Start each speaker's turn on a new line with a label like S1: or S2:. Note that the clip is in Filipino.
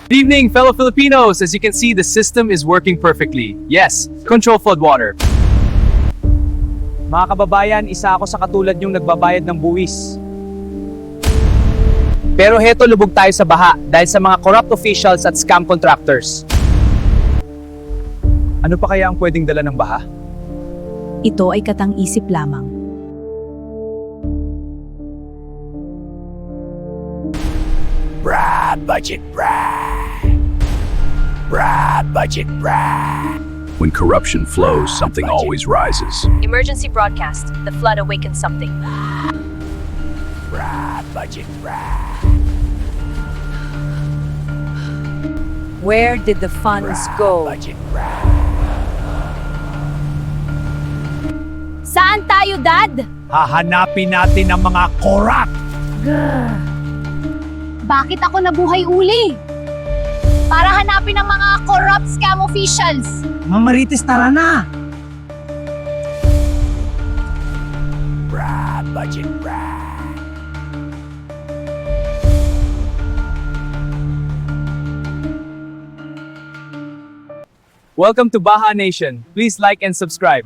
S1: Good evening, fellow Filipinos! As you can see, the system is working perfectly. Yes, control floodwater.
S2: Mga kababayan, isa ako sa katulad yung nagbabayad ng buwis. Pero heto lubog tayo sa baha dahil sa mga corrupt officials at scam contractors. Ano pa kaya ang pwedeng dala ng baha?
S3: Ito ay katang-isip lamang.
S4: Budget When corruption flows, something always rises.
S5: Emergency broadcast. The flood awakens something.
S6: Where did the funds go?
S3: Saan tayo, Dad?
S2: Hahanapin natin ang mga corrupt!
S7: Bakit ako nabuhay uli? Para hanapin ang mga corrupt scam officials.
S2: Mamarites, tara na!
S1: Welcome to Baha Nation. Please like and subscribe.